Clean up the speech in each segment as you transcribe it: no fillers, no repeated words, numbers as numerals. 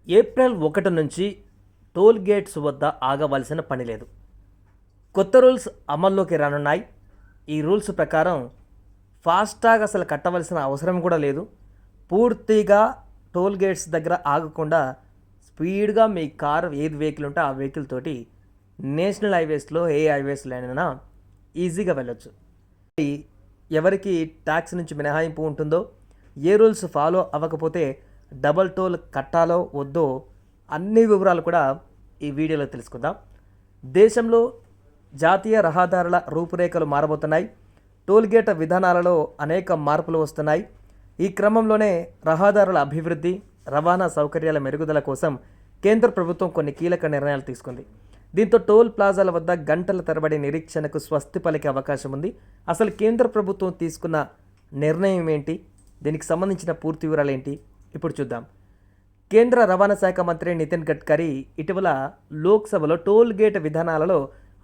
April 1 నుంచి toll gates వద్ద ఆగవలసిన పని లేదు. కొత్త రూల్స్ అమల్లోకి రానున్నాయి. ఈ రూల్స్ ప్రకారం ఫాస్టాగ్ అసలు కట్టవలసిన అవసరం కూడా లేదు. పూర్తిగా టోల్ గేట్స్ దగ్గర ఆగకుండా స్పీడ్గా మీ కార్ ఏది వెహికల్ ఉంటే ఆ వెహికల్ తోటి నేషనల్ హైవేస్లో ఏ హైవేస్లోనైనా ఈజీగా వెళ్ళొచ్చు. ఎవరికి ట్యాక్స్ నుంచి మినహాయింపు ఉంటుందో, ఏ రూల్స్ ఫాలో అవ్వకపోతే డబల్ టోల్ కట్టాలో వద్దో అన్ని వివరాలు కూడా ఈ వీడియోలో తెలుసుకుందాం. దేశంలో జాతీయ రహదారుల రూపురేఖలు మారబోతున్నాయి. టోల్గేట్ విధానాలలో అనేక మార్పులు వస్తున్నాయి. ఈ క్రమంలోనే రహదారుల అభివృద్ధి, రవాణా సౌకర్యాల మెరుగుదల కోసం కేంద్ర ప్రభుత్వం కొన్ని కీలక నిర్ణయాలు తీసుకుంది. దీంతో టోల్ ప్లాజాల వద్ద గంటల తరబడి నిరీక్షణకు స్వస్తి పలికే అవకాశం ఉంది. అసలు కేంద్ర ప్రభుత్వం తీసుకున్న నిర్ణయం ఏంటి, దీనికి సంబంధించిన పూర్తి వివరాలు ఏంటి ఇప్పుడు చూద్దాం. కేంద్ర రవాణా శాఖ మంత్రి నితిన్ గడ్కరీ ఇటీవల లోక్సభలో టోల్ గేట్ విధానాలలో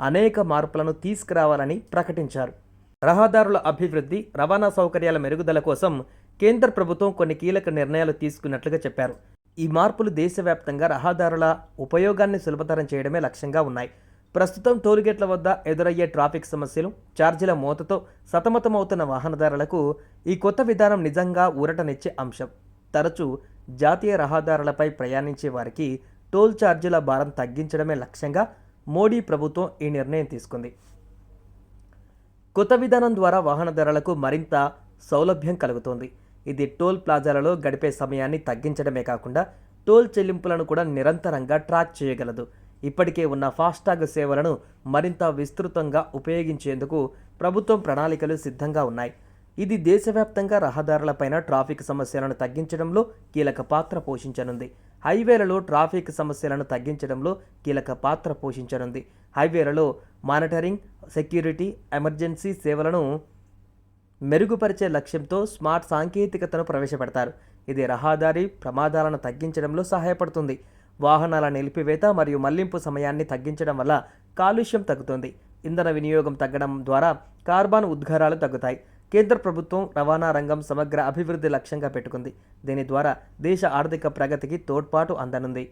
అనేక మార్పులను తీసుకురావాలని ప్రకటించారు. రహదారుల అభివృద్ధి, రవాణా సౌకర్యాల మెరుగుదల కోసం కేంద్ర ప్రభుత్వం కొన్ని కీలక నిర్ణయాలు తీసుకున్నట్లుగా చెప్పారు. ఈ మార్పులు దేశవ్యాప్తంగా రహదారుల ఉపయోగాన్ని సులభతరం చేయడమే లక్ష్యంగా ఉన్నాయి. ప్రస్తుతం టోల్గేట్ల వద్ద ఎదురయ్యే ట్రాఫిక్ సమస్యలు, ఛార్జీల మోతతో సతమతమవుతున్న వాహనదారులకు ఈ కొత్త విధానం నిజంగా ఊరటనిచ్చే అంశం. తరచూ జాతీయ రహదారులపై ప్రయాణించే వారికి టోల్ ఛార్జీల భారం తగ్గించడమే లక్ష్యంగా మోడీ ప్రభుత్వం ఈ నిర్ణయం తీసుకుంది. కొత్త విధానం ద్వారా వాహనదారులకు మరింత సౌలభ్యం కలుగుతోంది. ఇది టోల్ ప్లాజాలలో గడిపే సమయాన్ని తగ్గించడమే కాకుండా టోల్ చెల్లింపులను కూడా నిరంతరంగా ట్రాక్ చేయగలదు. ఇప్పటికే ఉన్న ఫాస్టాగ్ సేవలను మరింత విస్తృతంగా ఉపయోగించేందుకు ప్రభుత్వం ప్రణాళికలు సిద్ధంగా ఉన్నాయి. ఇది దేశవ్యాప్తంగా రహదారులపైన ట్రాఫిక్ సమస్యలను తగ్గించడంలో కీలక పాత్ర పోషించనుంది. హైవేలలో ట్రాఫిక్ సమస్యలను తగ్గించడంలో కీలక పాత్ర పోషించనుంది. హైవేలలో మానిటరింగ్, సెక్యూరిటీ, ఎమర్జెన్సీ సేవలను మెరుగుపరిచే లక్ష్యంతో స్మార్ట్ సాంకేతికతను ప్రవేశపెడతారు. ఇది రహదారి ప్రమాదాలను తగ్గించడంలో సహాయపడుతుంది. వాహనాల నిలిపివేత మరియు మళ్లింపు సమయాన్ని తగ్గించడం వల్ల కాలుష్యం తగ్గుతుంది. ఇంధన వినియోగం తగ్గడం ద్వారా కార్బన్ ఉద్గారాలు తగ్గుతాయి. కేంద్ర ప్రభుత్వం రవాణా రంగం సమగ్ర అభివృద్ధి లక్ష్యంగా పెట్టుకుంది. దీని ద్వారా దేశ ఆర్థిక ప్రగతికి తోడ్పాటు అందనుంది.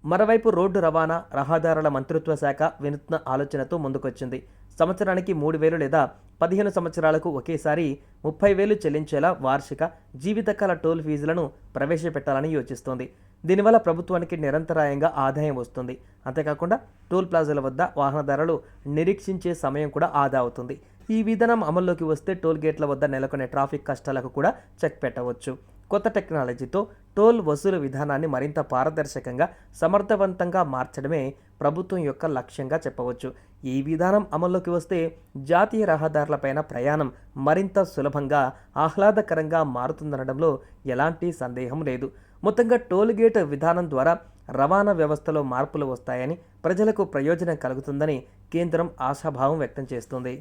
మరోవైపు రోడ్డు రవాణా, రహదారుల మంత్రిత్వ శాఖ వినూత్న ఆలోచనతో ముందుకొచ్చింది. సంవత్సరానికి 3,000 లేదా 15 సంవత్సరాలకు ఒకేసారి 30,000 చెల్లించేలా వార్షిక, జీవితకాల టోల్ ఫీజులను ప్రవేశపెట్టాలని యోచిస్తోంది. దీనివల్ల ప్రభుత్వానికి నిరంతరాయంగా ఆదాయం వస్తుంది. అంతేకాకుండా టోల్ ప్లాజాల వద్ద వాహనదారులు నిరీక్షించే సమయం కూడా ఆదా అవుతుంది. ఈ విధానం అమల్లోకి వస్తే టోల్ గేట్ల వద్ద నెలకొనే ట్రాఫిక్ కష్టాలకు కూడా చెక్ పెట్టవచ్చు. కొత్త టెక్నాలజీతో టోల్ వసూలు విధానాన్ని మరింత పారదర్శకంగా, సమర్థవంతంగా మార్చడమే ప్రభుత్వం యొక్క లక్ష్యంగా చెప్పవచ్చు. ఈ విధానం అమల్లోకి వస్తే జాతీయ రహదారులపైన ప్రయాణం మరింత సులభంగా, ఆహ్లాదకరంగా మారుతుందనడంలో ఎలాంటి సందేహం లేదు. మొత్తంగా టోల్ గేట్ విధానం ద్వారా రవాణా వ్యవస్థలో మార్పులు వస్తాయని, ప్రజలకు ప్రయోజనం కలుగుతుందని కేంద్రం ఆశాభావం వ్యక్తం చేస్తుంది.